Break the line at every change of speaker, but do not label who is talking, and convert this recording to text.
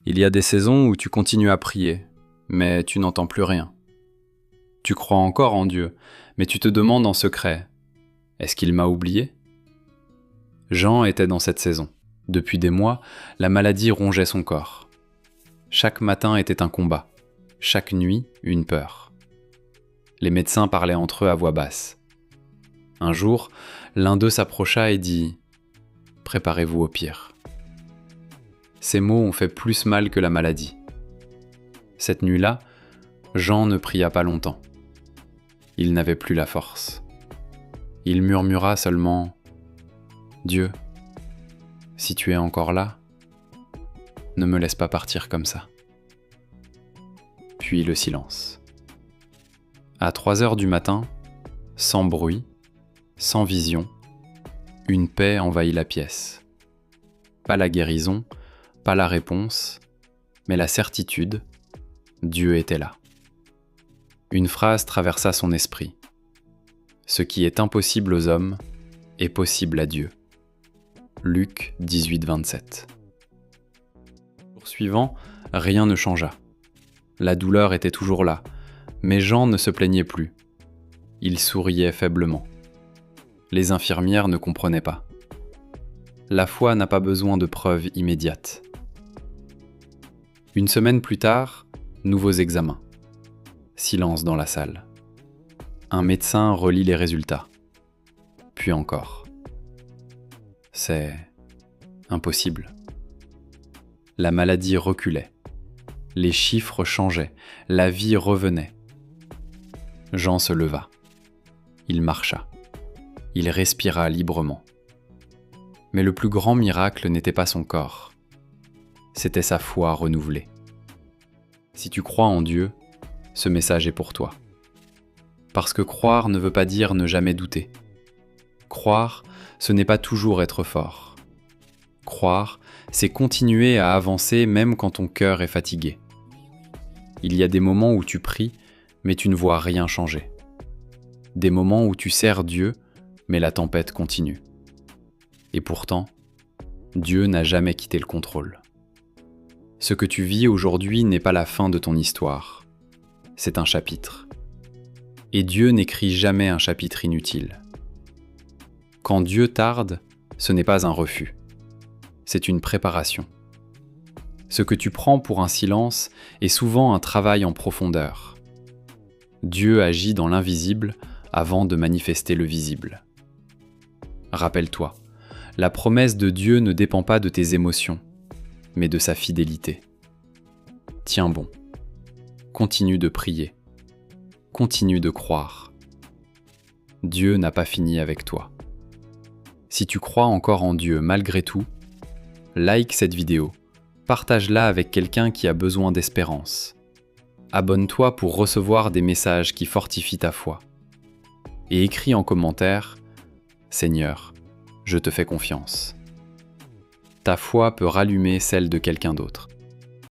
Il y a des saisons où tu continues à prier, mais tu n'entends plus rien. Tu crois encore en Dieu, mais tu te demandes en secret, est-ce qu'il m'a oublié ? Jean était dans cette saison. Depuis des mois, la maladie rongeait son corps. Chaque matin était un combat, chaque nuit une peur. Les médecins parlaient entre eux à voix basse. Un jour, l'un d'eux s'approcha et dit « Préparez-vous au pire ». Ces mots ont fait plus mal que la maladie. Cette nuit-là, Jean ne pria pas longtemps. Il n'avait plus la force. Il murmura seulement « Dieu, si tu es encore là, ne me laisse pas partir comme ça. » Puis le silence. À 3 heures du matin, sans bruit, sans vision, une paix envahit la pièce. Pas la guérison, pas la réponse, mais la certitude, Dieu était là. Une phrase traversa son esprit. Ce qui est impossible aux hommes est possible à Dieu. Luc 18, 27. Le jour suivant, rien ne changea. La douleur était toujours là, mais Jean ne se plaignait plus. Il souriait faiblement. Les infirmières ne comprenaient pas. La foi n'a pas besoin de preuves immédiates. Une semaine plus tard, nouveaux examens. Silence dans la salle. Un médecin relit les résultats. Puis encore. C'est impossible. La maladie reculait. Les chiffres changeaient. La vie revenait. Jean se leva. Il marcha. Il respira librement. Mais le plus grand miracle n'était pas son corps. C'était sa foi renouvelée. Si tu crois en Dieu, ce message est pour toi. Parce que croire ne veut pas dire ne jamais douter. Croire, ce n'est pas toujours être fort. Croire, c'est continuer à avancer même quand ton cœur est fatigué. Il y a des moments où tu pries, mais tu ne vois rien changer. Des moments où tu sers Dieu, mais la tempête continue. Et pourtant, Dieu n'a jamais quitté le contrôle. Ce que tu vis aujourd'hui n'est pas la fin de ton histoire. C'est un chapitre. Et Dieu n'écrit jamais un chapitre inutile. Quand Dieu tarde, ce n'est pas un refus. C'est une préparation. Ce que tu prends pour un silence est souvent un travail en profondeur. Dieu agit dans l'invisible avant de manifester le visible. Rappelle-toi, la promesse de Dieu ne dépend pas de tes émotions, mais de sa fidélité. Tiens bon. Continue de prier. Continue de croire. Dieu n'a pas fini avec toi. Si tu crois encore en Dieu malgré tout, like cette vidéo, partage-la avec quelqu'un qui a besoin d'espérance. Abonne-toi pour recevoir des messages qui fortifient ta foi. Et écris en commentaire « Seigneur, je te fais confiance ». Ta foi peut rallumer celle de quelqu'un d'autre.